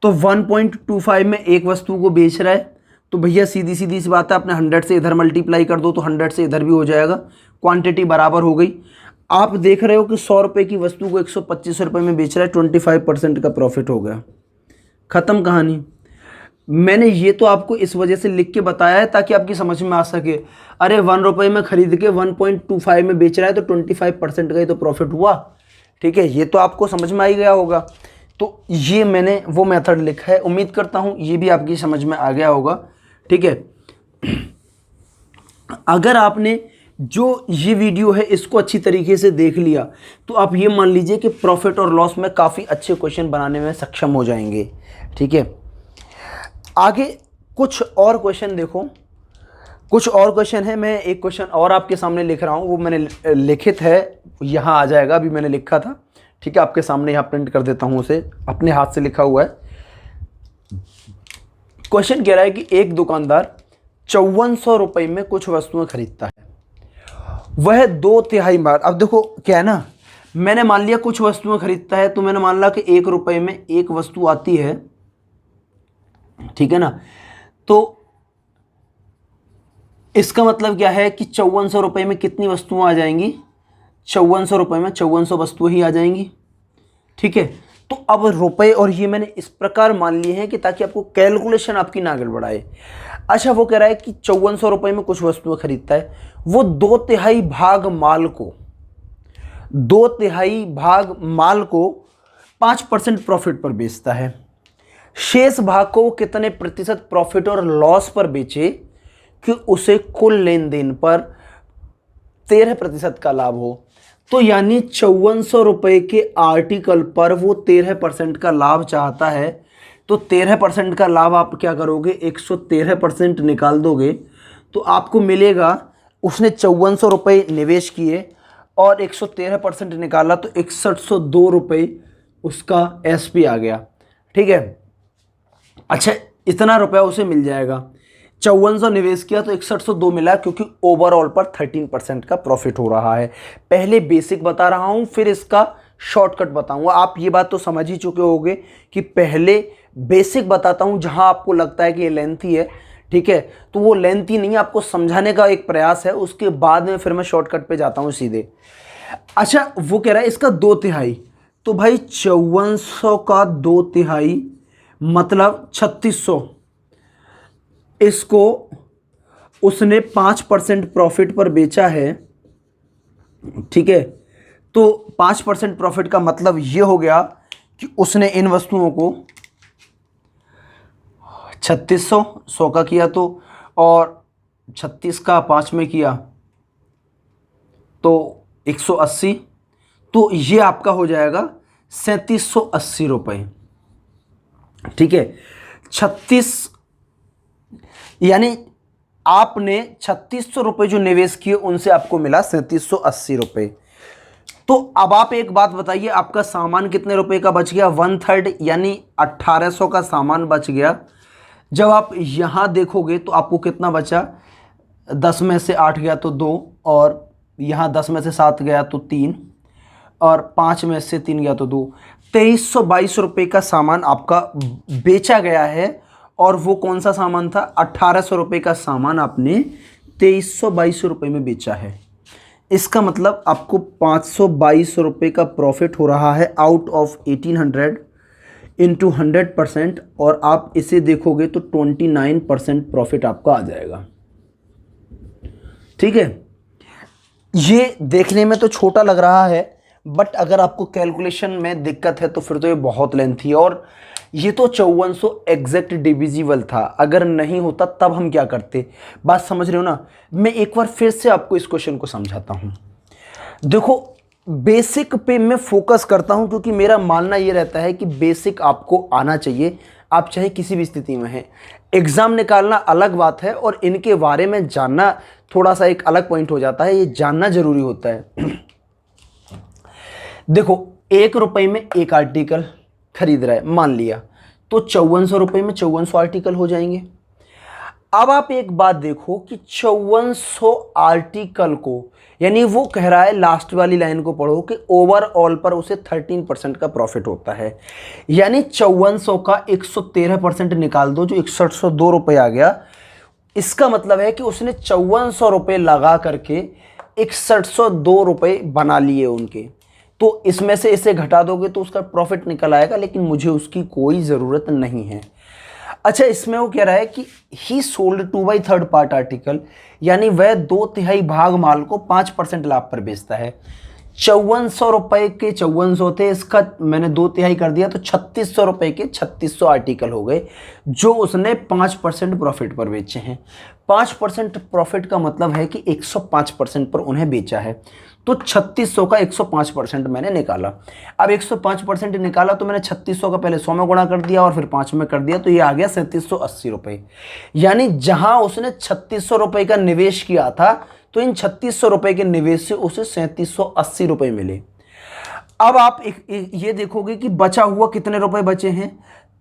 तो 1.25 में एक वस्तु को बेच रहा है, तो भैया सीधी सीधी सी बात है, आपने 100 से इधर मल्टीप्लाई कर दो तो 100 से इधर भी हो जाएगा, क्वांटिटी बराबर हो गई। आप देख रहे हो कि 100 रुपये की वस्तु को 125 रुपये में बेच रहा है, 25% का प्रॉफिट हो गया, ख़त्म कहानी। मैंने ये तो आपको इस वजह से लिख के बताया है ताकि आपकी समझ में आ सके। अरे 1 रुपये में खरीद के 1.25 में बेच रहा है तो 25% का ही तो प्रॉफिट हुआ, ठीक है, ये तो आपको समझ में आ ही गया होगा। तो ये मैंने वो मेथड लिखा है, उम्मीद करता हूँ ये भी आपकी समझ में आ गया होगा, ठीक है। अगर आपने जो ये वीडियो है इसको अच्छी तरीके से देख लिया तो आप ये मान लीजिए कि प्रॉफिट और लॉस में काफ़ी अच्छे क्वेश्चन बनाने में सक्षम हो जाएंगे, ठीक है। आगे कुछ और क्वेश्चन देखो, कुछ और क्वेश्चन है। मैं एक क्वेश्चन और आपके सामने लिख रहा हूँ, वो मैंने लिखित है, यहाँ आ जाएगा, अभी मैंने लिखा था, ठीक है, आपके सामने यहाँ प्रिंट कर देता हूँ, उसे अपने हाथ से लिखा हुआ है। क्वेश्चन कह रहा है कि एक दुकानदार 5400 रुपये में कुछ वस्तुएं खरीदता है, वह 2/3 बार, अब देखो क्या है ना, मैंने मान लिया कुछ वस्तुएं खरीदता है, तो मैंने मान लिया कि 1 रुपये में एक वस्तु आती है, ठीक है ना। तो इसका मतलब क्या है कि 5400 रुपये में कितनी वस्तुएं आ जाएंगी, 5400 रुपये में 5400 वस्तुएं ही आ जाएंगी, ठीक है। तो अब रुपए और ये मैंने इस प्रकार मान लिए हैं कि ताकि आपको कैलकुलेशन आपकी ना गड़बड़ाए। अच्छा, वो कह रहा है कि 5400 रुपये में कुछ वस्तुएं खरीदता है, वो 2/3 भाग माल को 2/3 भाग माल को 5% प्रॉफिट पर बेचता है। शेष भाग को वो कितने प्रतिशत प्रॉफिट और लॉस पर बेचे कि उसे कुल लेन देन पर 13% का लाभ हो। तो यानी 5400 रुपये के आर्टिकल पर वो 13% का लाभ चाहता है, तो 13% का लाभ आप क्या करोगे, 113% निकाल दोगे तो आपको मिलेगा, उसने 5400 रुपये निवेश किए और 113% निकाला तो 6102 रुपये उसका एसपी आ गया, ठीक है। अच्छा, इतना रुपया उसे मिल जाएगा, 5400 निवेश किया तो 6102 मिला, क्योंकि ओवरऑल पर 13% का प्रॉफिट हो रहा है। पहले बेसिक बता रहा हूं, फिर इसका शॉर्टकट बताऊंगा। आप ये बात तो समझ ही चुके होंगे कि पहले बेसिक बताता हूं, जहां आपको लगता है कि ये लेंथी है, ठीक है, तो वो लेंथी नहीं है, आपको समझाने का एक प्रयास है, उसके बाद में फिर मैं शॉर्टकट पे जाता हूं सीधे। अच्छा, वो कह रहा है इसका 2/3, तो भाई 5400 का 2/3 मतलब 3600, इसको उसने 5% प्रॉफिट पर बेचा है, ठीक है। तो 5% प्रॉफिट का मतलब ये हो गया कि उसने इन वस्तुओं को 3600 100 का किया तो, और 36 का 5 में किया तो 180, तो ये आपका हो जाएगा 3780 रुपये, ठीक है। 36 यानी आपने 3600 रुपये जो निवेश किए उनसे आपको मिला 3780 रुपये। तो अब आप एक बात बताइए, आपका सामान कितने रुपए का बच गया, 1/3 यानी 1800 का सामान बच गया। जब आप यहाँ देखोगे तो आपको कितना बचा, 10 में से 8 गया तो 2, और यहाँ 10 में से 7 गया तो 3, और 5 में से 3 गया तो 2, 2322 रुपये का सामान आपका बेचा गया है। और वो कौन सा सामान था, 1800 रुपये का सामान आपने 2322 रुपये में बेचा है। इसका मतलब आपको 522 रुपये का प्रॉफिट हो रहा है आउट ऑफ 1800 इंटू 100%, और आप इसे देखोगे तो 29% प्रॉफिट आपका आ जाएगा, ठीक है। ये देखने में तो छोटा लग रहा है, बट अगर आपको कैलकुलेशन में दिक्कत है तो फिर तो ये बहुत लेंथी है। और ये तो 5400 एग्जैक्ट डिविजिबल था, अगर नहीं होता तब हम क्या करते, बात समझ रहे हो ना। मैं एक बार फिर से आपको इस क्वेश्चन को समझाता हूँ। देखो, बेसिक पे मैं फोकस करता हूँ क्योंकि मेरा मानना ये रहता है कि बेसिक आपको आना चाहिए, आप चाहे किसी भी स्थिति में हैं। एग्ज़ाम निकालना अलग बात है और इनके बारे में जानना थोड़ा सा एक अलग पॉइंट हो जाता है, ये जानना ज़रूरी होता है। देखो, 1 रुपये में एक आर्टिकल खरीद रहा है मान लिया, तो 5400 रुपये में 5400 आर्टिकल हो जाएंगे। अब आप एक बात देखो कि 5400 आर्टिकल को, यानी वो कह रहा है, लास्ट वाली लाइन को पढ़ो कि ओवरऑल पर उसे 13% का प्रॉफिट होता है। यानी 5400 का 113% निकाल दो, जो 6102 रुपये आ गया। इसका मतलब है कि उसने 5400 रुपये लगा करके 6102 रुपये बना लिए उनके। तो इसमें से इसे घटा दोगे तो उसका प्रॉफिट निकल आएगा, लेकिन मुझे उसकी कोई ज़रूरत नहीं है। अच्छा, इसमें वो कह रहा है कि ही सोल्ड 2/3 पार्ट आर्टिकल, यानी वह 2/3 भाग माल को 5% लाभ पर बेचता है। 5400 रुपये के 5400 थे, इसका मैंने 2/3 कर दिया तो 3600 रुपये के 3600 आर्टिकल हो गए, जो उसने 5% प्रॉफिट पर बेचे हैं। 5% प्रॉफिट का मतलब है कि 105% पर उन्हें बेचा है। तो 3600 का 105% मैंने निकाला। अब 105% निकाला तो मैंने 3600 का पहले 100 में गुणा कर दिया और फिर 5 में कर दिया, तो ये आ गया 3780 रुपये। यानी जहां उसने 3600 रुपये का निवेश किया था, तो इन 3600 रुपये के निवेश से उसे 3780 रुपये मिले। अब आप ये देखोगे कि बचा हुआ कितने रुपए बचे हैं,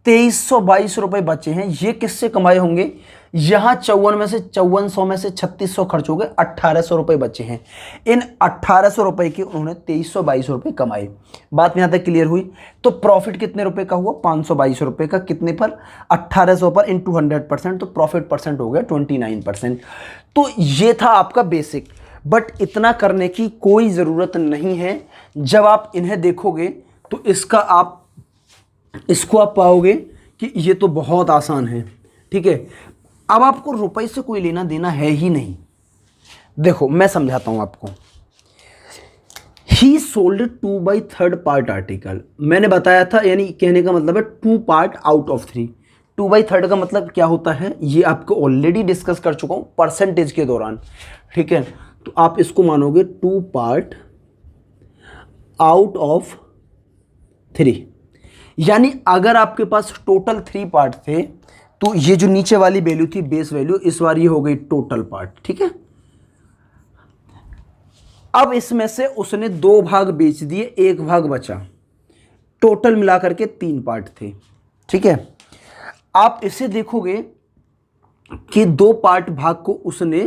2322 रुपये बचे हैं। ये किससे कमाए होंगे? यहाँ 5400 में से 3600 खर्च हो गए, 1800 रुपये बचे हैं। इन 1800 रुपये के उन्होंने 2322 रुपये कमाए। बात यहाँ तक क्लियर हुई? तो प्रॉफिट कितने रुपए का हुआ? 522 रुपये का। कितने पर? 1800 पर इंटू 100%, तो प्रॉफिट परसेंट हो गया 29%। तो ये था आपका बेसिक, बट इतना करने की कोई ज़रूरत नहीं है। जब आप इन्हें देखोगे तो इसको आप पाओगे कि ये तो बहुत आसान है। ठीक है, अब आपको रुपए से कोई लेना देना है ही नहीं। देखो मैं समझाता हूं आपको। ही सोल्ड 2/3 पार्ट आर्टिकल, मैंने बताया था, यानी कहने का मतलब है 2 पार्ट आउट ऑफ 3। 2/3 का मतलब क्या होता है, ये आपको ऑलरेडी डिस्कस कर चुका हूं परसेंटेज के दौरान। ठीक है, तो आप इसको मानोगे 2 पार्ट आउट ऑफ 3। यानी अगर आपके पास टोटल 3 पार्ट थे, तो ये जो नीचे वाली वैल्यू थी बेस वैल्यू, इस बार ये हो गई टोटल पार्ट। ठीक है, अब इसमें से उसने 2 भाग बेच दिए, 1 भाग बचा। टोटल मिलाकर के 3 पार्ट थे। ठीक है, आप इसे देखोगे कि 2 पार्ट भाग को उसने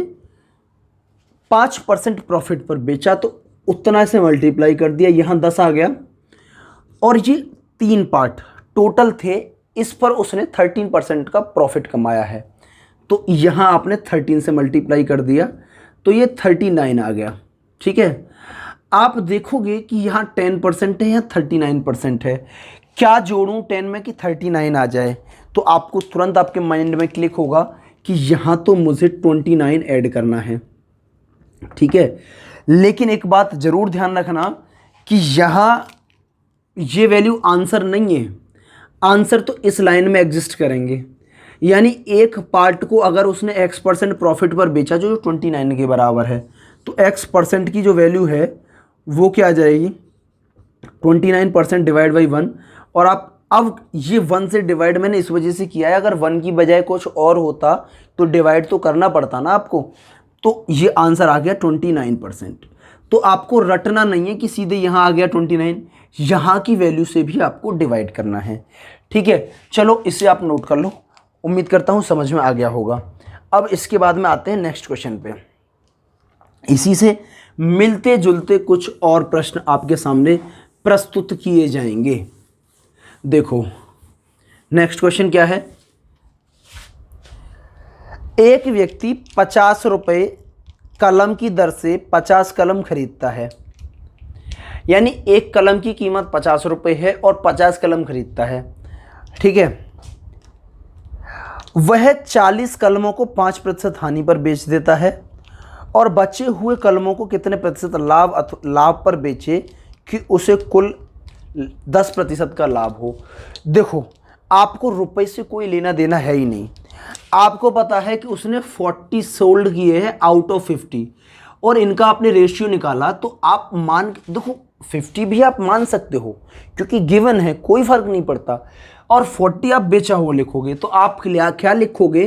5% प्रॉफिट पर बेचा, तो उतना से मल्टीप्लाई कर दिया, यहां 10 आ गया। और ये 3 पार्ट टोटल थे, इस पर उसने 13% का प्रॉफिट कमाया है, तो यहां आपने 13 से मल्टीप्लाई कर दिया, तो ये 39 आ गया। ठीक है, आप देखोगे कि यहाँ 10% है या 39% है। क्या जोड़ूं 10 में कि 39 आ जाए? तो आपको तुरंत आपके माइंड में क्लिक होगा कि यहाँ तो मुझे 29 ऐड करना है। ठीक है, लेकिन एक बात ज़रूर ध्यान रखना कि यहाँ ये वैल्यू आंसर नहीं है। आंसर तो इस लाइन में एग्जिस्ट करेंगे। यानी एक पार्ट को अगर उसने x% प्रॉफिट पर बेचा, जो 29 के बराबर है, तो x% की जो वैल्यू है वो क्या आ जाएगी? 29% डिवाइड बाई 1। और आप अब ये 1 से डिवाइड मैंने इस वजह से किया है, अगर 1 की बजाय कुछ और होता तो डिवाइड तो करना पड़ता ना आपको। तो ये आंसर आ गया 29%। तो आपको रटना नहीं है कि सीधे यहाँ आ गया 29, यहाँ की वैल्यू से भी आपको डिवाइड करना है। ठीक है, चलो इसे आप नोट कर लो। उम्मीद करता हूँ समझ में आ गया होगा। अब इसके बाद में आते हैं नेक्स्ट क्वेश्चन पे। इसी से मिलते जुलते कुछ और प्रश्न आपके सामने प्रस्तुत किए जाएंगे। देखो नेक्स्ट क्वेश्चन क्या है। एक व्यक्ति 50 रुपये कलम की दर से 50 कलम खरीदता है, यानी एक कलम की कीमत 50 रुपये है और 50 कलम खरीदता है। ठीक है, वह 40 कलमों को 5% हानि पर बेच देता है और बचे हुए कलमों को कितने प्रतिशत लाभ पर बेचे कि उसे कुल 10% का लाभ हो। देखो आपको रुपए से कोई लेना देना है ही नहीं। आपको पता है कि उसने 40 सोल्ड किए हैं आउट ऑफ 50 और इनका आपने रेशियो निकाला, तो आप देखो 50 भी आप मान सकते हो क्योंकि गिवन है, कोई फर्क नहीं पड़ता। और 40 आप बेचा हुआ लिखोगे तो आप क्या लिखोगे?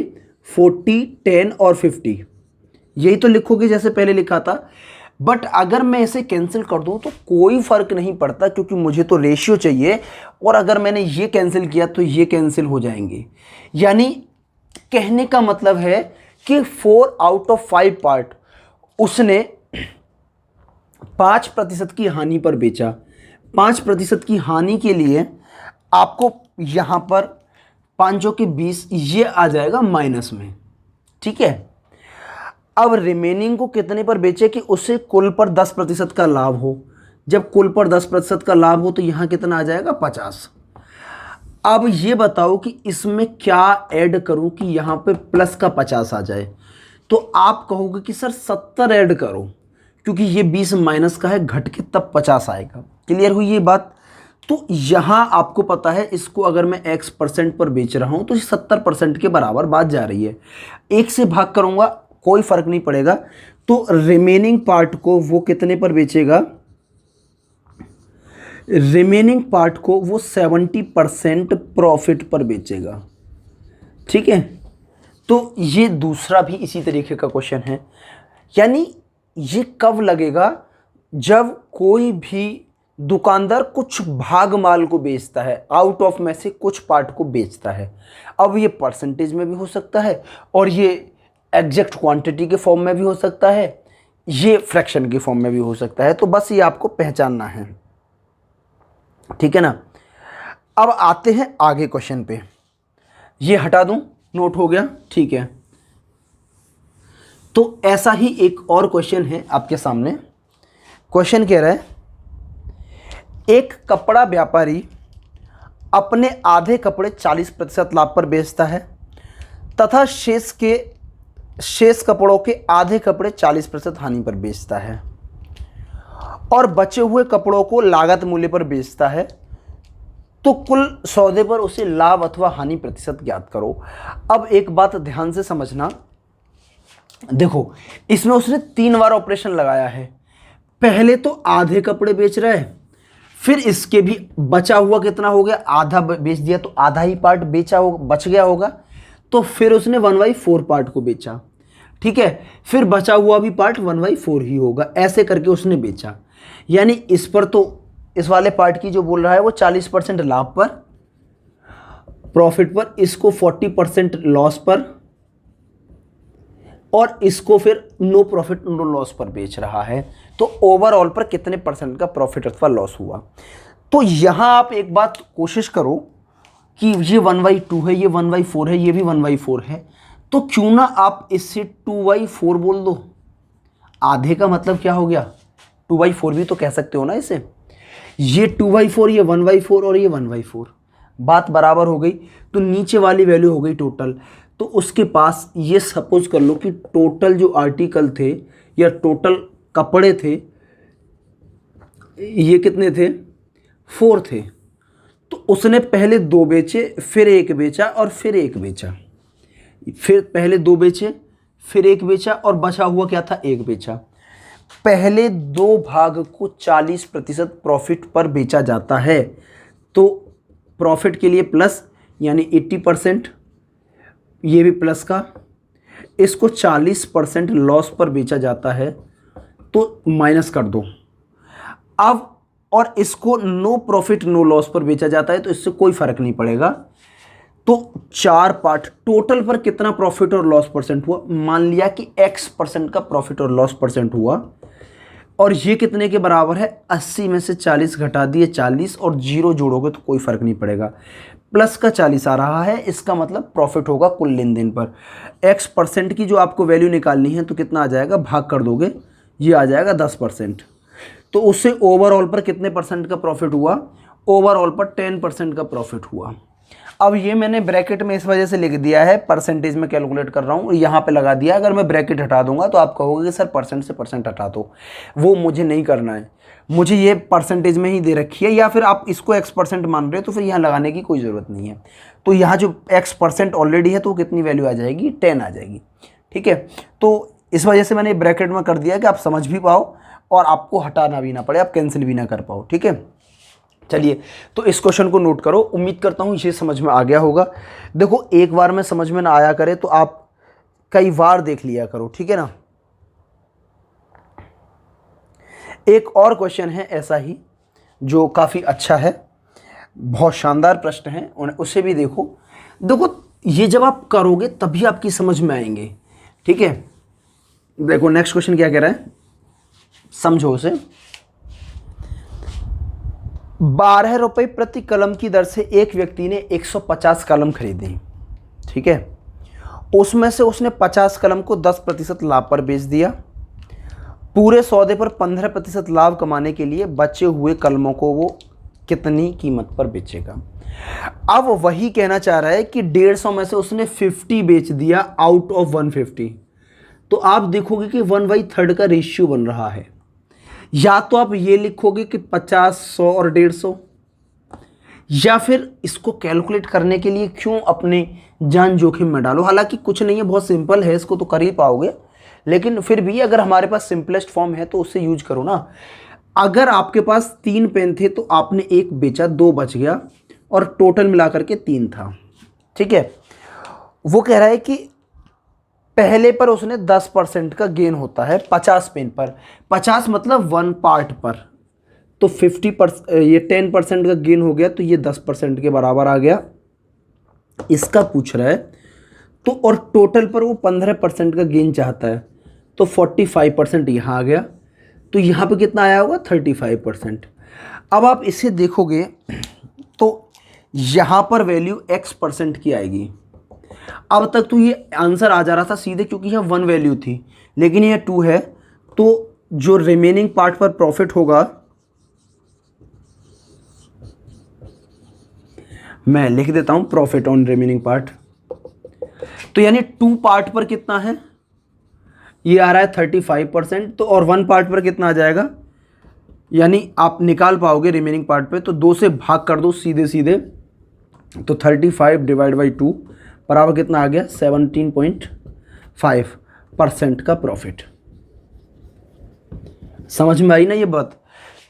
40, 10 और 50, यही तो लिखोगे जैसे पहले लिखा था। बट अगर मैं इसे कैंसिल कर दूं तो कोई फर्क नहीं पड़ता, क्योंकि मुझे तो रेशियो चाहिए। और अगर मैंने ये कैंसिल किया तो ये कैंसिल हो जाएंगे। यानी कहने का मतलब है कि 4 आउट ऑफ 5 पार्ट उसने 5% की हानि पर बेचा। 5% की हानि के लिए आपको यहां पर 5 के 20 ये आ जाएगा माइनस में, ठीक है। अब रिमेनिंग को कितने पर बेचे कि उसे कुल पर 10% का लाभ हो। जब कुल पर 10% का लाभ हो तो यहां कितना आ जाएगा 50। अब ये बताओ कि इसमें क्या ऐड करूं कि यहां पे प्लस का 50 आ जाए। तो आप कहोगे कि सर 70 ऐड करो, क्योंकि ये 20 माइनस का है, घट के तब 50 आएगा। क्लियर हुई ये बात। तो यहां आपको पता है इसको अगर मैं x% पर बेच रहा हूं तो 70% के बराबर बात जा रही है। 1 से भाग करूंगा कोई फर्क नहीं पड़ेगा। तो रिमेनिंग पार्ट को वो कितने पर बेचेगा, रिमेनिंग पार्ट को वो 70% प्रॉफिट पर बेचेगा, ठीक है। तो ये दूसरा भी इसी तरीके का क्वेश्चन है। यानी ये कब लगेगा, जब कोई भी दुकानदार कुछ भाग माल को बेचता है, आउट ऑफ में से कुछ पार्ट को बेचता है। अब ये परसेंटेज में भी हो सकता है और ये एग्जैक्ट क्वांटिटी के फॉर्म में भी हो सकता है, ये फ्रैक्शन के फॉर्म में भी हो सकता है। तो बस ये आपको पहचानना है, ठीक है ना। अब आते हैं आगे क्वेश्चन पे। ये हटा दूं, नोट हो गया, ठीक है। तो ऐसा ही एक और क्वेश्चन है आपके सामने। क्वेश्चन कह रहा है एक कपड़ा व्यापारी अपने आधे कपड़े 40% लाभ पर बेचता है तथा शेष कपड़ों के आधे कपड़े 40% हानि पर बेचता है और बचे हुए कपड़ों को लागत मूल्य पर बेचता है। तो कुल सौदे पर उसे लाभ अथवा हानि प्रतिशत ज्ञात करो। अब एक बात ध्यान से समझना, देखो इसमें उसने 3 बार ऑपरेशन लगाया है। पहले तो आधे कपड़े बेच रहा है, फिर इसके भी बचा हुआ कितना हो गया, आधा बेच दिया तो आधा ही पार्ट बेचा हो, बच गया होगा। तो फिर उसने 1/4 पार्ट को बेचा, ठीक है। फिर बचा हुआ भी पार्ट 1/4 ही होगा, ऐसे करके उसने बेचा। यानी इस पर तो इस वाले पार्ट की जो बोल रहा है वो 40% लाभ पर, प्रॉफिट पर, इसको 40% लॉस पर और इसको फिर नो प्रॉफिट नो लॉस पर बेच रहा है। तो ओवरऑल पर कितने परसेंट का प्रॉफिट अथवा लॉस हुआ। तो यहां आप एक बात कोशिश करो कि ये 1/2 है, ये 1/4 है, ये भी 1/4 है, तो क्यों ना आप इससे 2/4 बोल दो। आधे का मतलब क्या हो गया, 2/4 भी तो कह सकते हो ना इसे। ये 2/4, ये 1/4 और ये 1/4, बात बराबर हो गई। तो नीचे वाली वैल्यू हो गई टोटल। तो उसके पास ये सपोज कर लो कि टोटल जो आर्टिकल थे या टोटल कपड़े थे ये कितने थे, 4 थे। तो उसने पहले 2 बेचे, फिर 1 बेचा और फिर 1 बेचा, फिर पहले 2 बेचे, फिर 1 बेचा और बचा हुआ क्या था, 1 बेचा। पहले 2 भाग को 40% प्रॉफिट पर बेचा जाता है। तो प्रॉफिट के लिए प्लस यानी 80%, ये भी प्लस का। इसको 40% लॉस पर बेचा जाता है तो माइनस कर दो। अब और इसको नो प्रॉफिट नो लॉस पर बेचा जाता है तो इससे कोई फर्क नहीं पड़ेगा। तो 4 पार्ट टोटल पर कितना प्रॉफिट और लॉस परसेंट हुआ, मान लिया कि x% का प्रॉफिट और लॉस परसेंट हुआ। और ये कितने के बराबर है, 80 में से 40 घटा दिए 40 और 0 जोड़ोगे तो कोई फर्क नहीं पड़ेगा। प्लस का 40 आ रहा है, इसका मतलब प्रॉफिट होगा कुल लेन देन पर। x% की जो आपको वैल्यू निकालनी है तो कितना आ जाएगा, भाग कर दोगे, ये आ जाएगा 10%। तो उससे ओवरऑल पर कितने परसेंट का प्रॉफिट हुआ, ओवरऑल पर 10% का प्रॉफिट हुआ। अब ये मैंने ब्रैकेट में इस वजह से लिख दिया है, परसेंटेज में कैलकुलेट कर रहा हूँ, यहाँ पे लगा दिया। अगर मैं ब्रैकेट हटा दूंगा तो आप कहोगे कि सर परसेंट से परसेंट हटा दो, वो मुझे नहीं करना है। मुझे ये परसेंटेज में ही दे रखी है, या फिर आप इसको x% मान रहे हो तो फिर यहाँ लगाने की कोई ज़रूरत नहीं है। तो यहाँ जो x% ऑलरेडी है तो कितनी वैल्यू आ जाएगी, 10 आ जाएगी, ठीक है। तो इस वजह से मैंने ब्रैकेट में कर दिया कि आप समझ भी पाओ और आपको हटाना भी ना पड़े, आप कैंसिल भी ना कर पाओ, ठीक है। चलिए तो इस क्वेश्चन को नोट करो, उम्मीद करता हूँ ये समझ में आ गया होगा। देखो एक बार में समझ में ना आया करे तो आप कई बार देख लिया करो, ठीक है ना। एक और क्वेश्चन है ऐसा ही जो काफ़ी अच्छा है, बहुत शानदार प्रश्न है, उसे भी देखो। देखो ये जब आप करोगे तभी आपकी समझ में आएंगे। ठीक है, देखो नेक्स्ट क्वेश्चन क्या कह रहा है, समझो उसे। 12 रुपये प्रति कलम की दर से एक व्यक्ति ने 150 कलम खरीदे। ठीक है, उसमें से उसने 50 कलम को 10% लाभ पर बेच दिया। पूरे सौदे पर 15% लाभ कमाने के लिए बचे हुए कलमों को वो कितनी कीमत पर बेचेगा। अब वही कहना चाह रहा है कि 150 में से उसने 50 बेच दिया आउट ऑफ 150। तो आप देखोगे कि 1/3 का रेशियो बन रहा है। या तो आप ये लिखोगे कि 50, 100 और 150, या फिर इसको कैलकुलेट करने के लिए क्यों अपने जान जोखिम में डालो। हालांकि कुछ नहीं है, बहुत सिंपल है, इसको तो कर ही पाओगे, लेकिन फिर भी अगर हमारे पास सिंपलेस्ट फॉर्म है तो उससे यूज करो ना। अगर आपके पास 3 पेन थे तो आपने 1 बेचा, 2 बच गया और टोटल मिलाकर के 3 था। ठीक है, वो कह रहा है कि पहले पर उसने 10% का गेन होता है 50 पेन पर। 50 मतलब 1 पार्ट पर, तो 50%, ये 10% का गेन हो गया, तो ये 10% के बराबर आ गया। इसका पूछ रहा है तो, और टोटल पर वो 15% का गेन चाहता है, तो 45% यहाँ आ गया, तो यहाँ पे कितना आया होगा 35%। अब आप इसे देखोगे तो यहाँ पर वैल्यू x% की आएगी। अब तक तो ये आंसर आ जा रहा था सीधे, क्योंकि यहाँ 1 वैल्यू थी, लेकिन ये 2 है, तो जो रिमेनिंग पार्ट पर प्रॉफिट होगा, मैं लिख देता हूं प्रॉफिट ऑन रिमेनिंग पार्ट। तो यानी 2 पार्ट पर कितना है, ये आ रहा है 35%, तो और 1 पार्ट पर कितना आ जाएगा, यानी आप निकाल पाओगे रिमेनिंग पार्ट पे, तो 2 से भाग कर दो सीधे सीधे, तो 35 डिवाइड बाई 2 बराबर कितना आ गया 17.5% का प्रॉफिट। समझ में आई ना ये बात।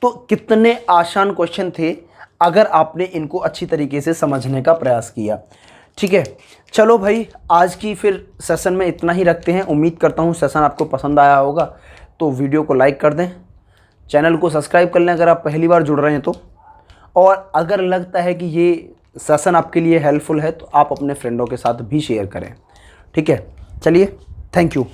तो कितने आसान क्वेश्चन थे अगर आपने इनको अच्छी तरीके से समझने का प्रयास किया। ठीक है, चलो भाई, आज की फिर सेशन में इतना ही रखते हैं। उम्मीद करता हूँ सेशन आपको पसंद आया होगा, तो वीडियो को लाइक कर दें, चैनल को सब्सक्राइब कर लें अगर आप पहली बार जुड़ रहे हैं तो, और अगर लगता है कि ये सेशन आपके लिए हेल्पफुल है तो आप अपने फ्रेंडों के साथ भी शेयर करें। ठीक है, चलिए, थैंक यू।